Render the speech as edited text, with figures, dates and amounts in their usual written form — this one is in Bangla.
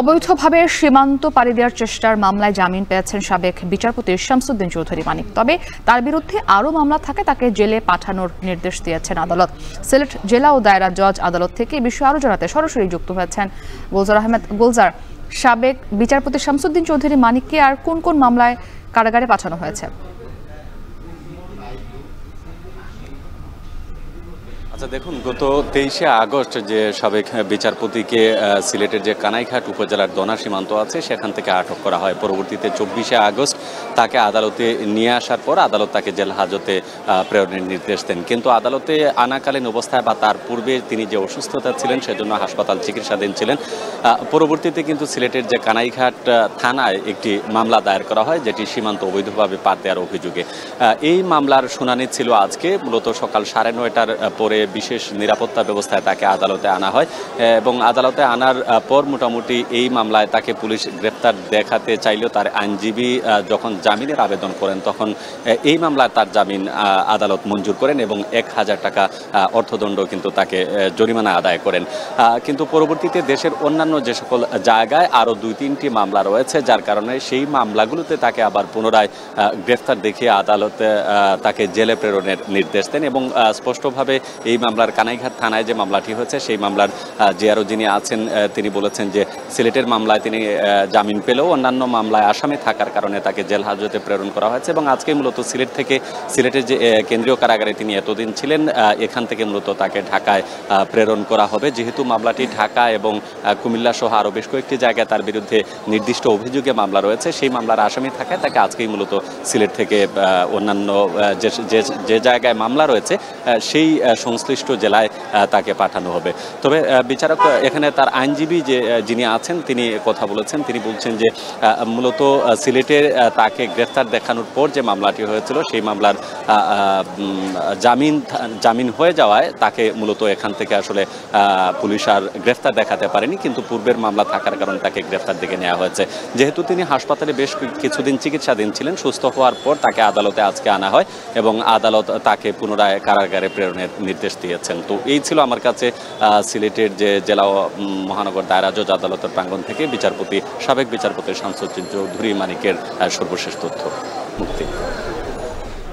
অবৈধভাবে সীমান্ত পাড়ি দেওয়ার চেষ্টার মামলায় জামিন পেয়েছেন সাবেক বিচারপতি শামসুদ্দিন চৌধুরী মানিক। তবে তার বিরুদ্ধে আরও মামলা থাকে তাকে জেলে পাঠানোর নির্দেশ দিয়েছেন আদালত। সিলেট জেলা ও দায়রা জজ আদালত থেকে এই বিষয়ে আরও জানাতে সরাসরি যুক্ত হয়েছেন গুলজার আহমেদ। গুলজার, সাবেক বিচারপতি শামসুদ্দিন চৌধুরী মানিককে আর কোন কোন মামলায় কারাগারে পাঠানো হয়েছে? দেখুন, গত 23শে আগস্ট যে সাবেক বিচারপতিকে সিলেটের যে কানাইঘাট উপজেলার দোনা সীমান্ত আছে সেখান থেকে আটক করা হয়। পরবর্তীতে 24শে আগস্ট তাকে আদালতে নিয়ে আসার পর আদালত তাকে জেল হাজতে প্রেরণের নির্দেশ দেন। কিন্তু আদালতে আনাকালীন অবস্থায় বা তার পূর্বে তিনি যে অসুস্থতা ছিলেন সেজন্য হাসপাতাল চিকিৎসাধীন ছিলেন। পরবর্তীতে কিন্তু সিলেটের যে কানাইঘাট থানায় একটি মামলা দায়ের করা হয়, যেটি সীমান্ত অবৈধভাবে পার দেওয়ার অভিযোগে। এই মামলার শুনানি ছিল আজকে, মূলত সকাল 9:30টার পরে বিশেষ নিরাপত্তা ব্যবস্থায় তাকে আদালতে আনা হয় এবং আদালতে আনার পর মোটামুটি এই মামলায় তাকে পুলিশ গ্রেপ্তার দেখাতে চাইলেও তার আইনজীবী যখন জামিনের আবেদন করেন তখন এই মামলায় তার জামিন আদালত মঞ্জুর করেন এবং 1000 টাকা অর্থদণ্ড কিন্তু তাকে জরিমানা আদায় করেন। কিন্তু পরবর্তীতে দেশের অন্যান্য যে সকল জায়গায় আরও 2-3টি মামলা রয়েছে, যার কারণে সেই মামলাগুলোতে তাকে আবার পুনরায় গ্রেফতার দেখিয়ে আদালতে তাকে জেলে প্রেরণের নির্দেশ দেন এবং স্পষ্টভাবে এই মামলার কানাইঘাট থানায় যে মামলাটি হয়েছে সেই মামলার জিআরও যিনি আছেন তিনি বলেছেন যে সিলেটের মামলায় তিনি জামিন পেলেও অন্যান্য মামলায় আসামি থাকার কারণে তাকে জেল হাজতে প্রেরণ করা হয়েছে এবং আজকে মূলত সিলেট থেকে সিলেটের যে কেন্দ্রীয় কারাগারে তিনি এতদিন ছিলেন এখান থেকে মূলত তাকে ঢাকায় প্রেরণ করা হবে। যেহেতু মামলাটি ঢাকা এবং কুমিল্লা সহ আরও বেশ কয়েকটি জায়গায় তার বিরুদ্ধে নির্দিষ্ট অভিযোগে মামলা রয়েছে, সেই মামলার আসামি থাকায় তাকে আজকেই মূলত সিলেট থেকে অন্যান্য যে জায়গায় মামলা রয়েছে সেই সংশ্লিষ্ট জেলায় তাকে পাঠানো হবে। তবে বিচারক এখানে তার আইনজীবী যিনি আছেন তিনি কথা বলেছেন, তিনি বলছেন যে মূলত সিলেটে তাকে গ্রেফতার দেখানোর পর যে মামলাটি হয়েছিল সেই মামলার জামিন হয়ে যাওয়ায় তাকে মূলত এখান থেকে আসলে পুলিশ আর গ্রেফতার দেখাতে পারেনি, কিন্তু পূর্বের মামলা থাকার কারণে তাকে গ্রেফতার দেখে নেওয়া হয়েছে। যেহেতু তিনি হাসপাতালে বেশ কিছুদিন চিকিৎসাধীন ছিলেন, সুস্থ হওয়ার পর তাকে আদালতে আজকে আনা হয় এবং আদালত তাকে পুনরায় কারাগারে প্রেরণের নির্দেশ দিয়েছেন। তো এই ছিল আমার কাছে সিলেটের যে জেলা মহানগর দায়রা জজ আদালতের প্রাঙ্গণ থেকে সাবেক বিচারপতি শামসুদ্দিন চৌধুরী মানিকের সর্বশেষ তথ্য। মুক্তি।